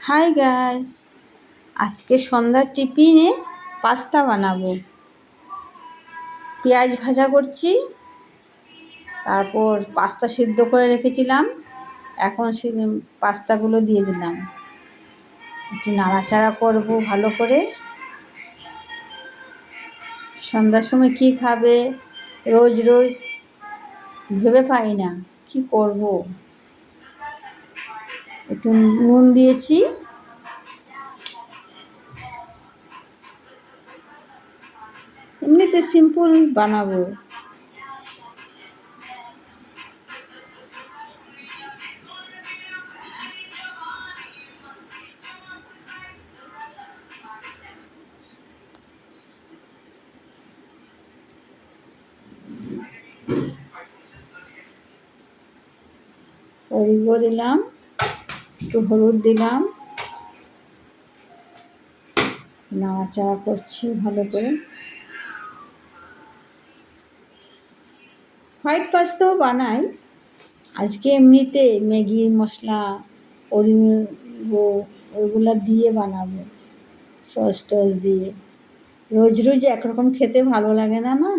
Hi guys, আজকে সন্ধ্যার টিফিনে পাস্তা বানাবো। পেঁয়াজ ভাজা করছি, তারপর পাস্তা সিদ্ধ করে রেখেছিলাম। এখন পাস্তাগুলো দিয়ে দিলাম, একটু নাড়াচাড়া করব ভালো করে। সন্ধ্যার সময় কী খাবে রোজ রোজ ভেবে পাই না কি করব। একটু নুন দিয়েছি, এমনিতে সিম্পল বানাবো। অরিগো দিলাম, একটু হলুদ দিলাম, নাড়াচাড়া করছি ভালো করে। হোয়াইট পাস্তাও বানাই, আজকে এমনিতে ম্যাগি মশলা অরিগো ওইগুলো দিয়ে বানাবো, সস টস দিয়ে। রোজ রোজ একরকম খেতে ভালো লাগে না, না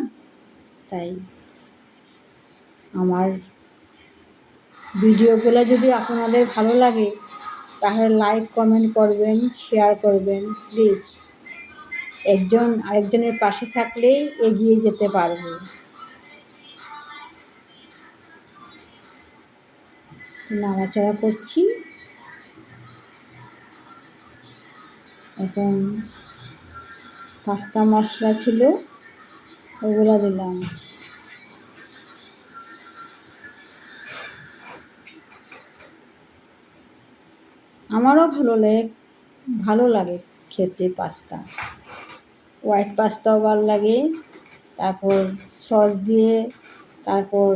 তাই। আমার ভিডিওগুলো যদি আপনাদের ভালো লাগে তাহলে লাইক কমেন্ট করবেন, শেয়ার করবেন প্লিজ। একজন আরেকজনের পাশে থাকলেই এগিয়ে যেতে পারবে। নাড়াচাড়া করছি। এখন পাস্তা মশলা ছিল ওগুলো দিলাম। আমারও ভালো লাগে খেতে পাস্তা। হোয়াইট পাস্তাও ভালো লাগে, তারপর সস দিয়ে, তারপর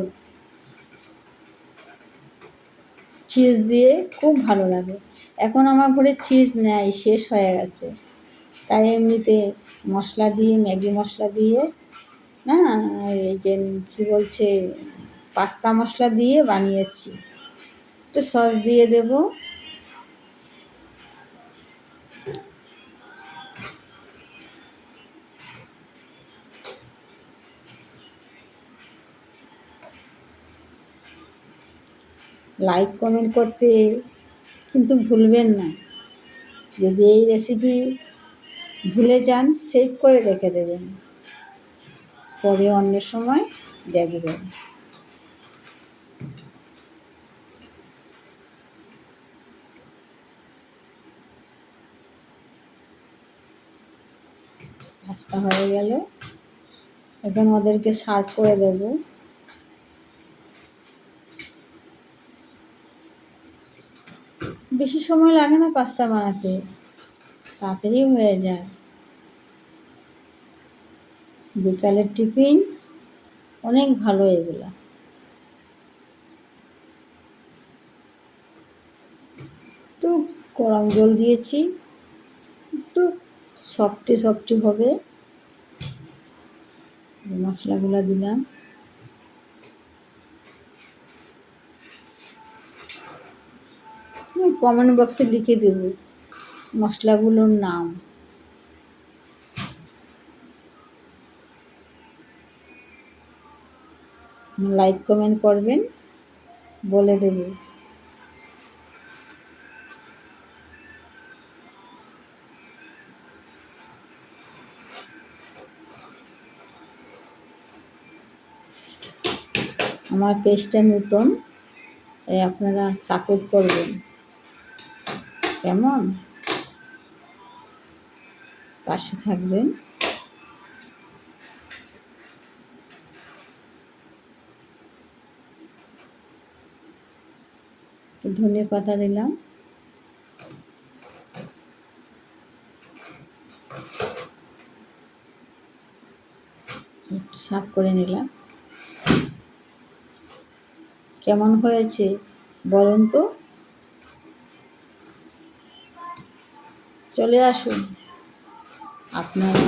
চিজ দিয়ে খুব ভালো লাগে। এখন আমার ঘরে চিজ নেই, শেষ হয়ে গেছে, তাই এমনিতে মশলা দিয়ে, ম্যাগি মশলা দিয়ে, না এই যে কী বলছে, পাস্তা মশলা দিয়ে বানিয়েছি। একটু সস দিয়ে দেব। লাইক কমেন্ট করতে কিন্তু ভুলবেন না। যদি এই রেসিপি ভুলে যান, সেভ করে রেখে দেবেন, পরে অন্য সময় দেখবেন। পাস্তা হয়ে গেল, এখন ওদেরকে সার্ভ করে দেব। বেশি সময় লাগে না পাস্তা বানাতে, তাড়াতাড়ি হয়ে যায়। বিকালের টিফিন অনেক ভালো এগুলা। একটু গরম জল দিয়েছি, একটু সফটি হবে। মশলাগুলো দিলাম। কমেন্ট বক্সে লিখে দেব মশলাগুলোর নাম। লাইক কমেন্ট করবেন, বলে দেব। আমার পেজটা নতুন, আপনারা সাপোর্ট করবেন, কেমন? পাশে থাকবেন। ধনিয়া পাতা দিলাম, একটু সাফ করে নিলাম। কেমন হয়েছে বলুন তো? চলে আসুন আপনারা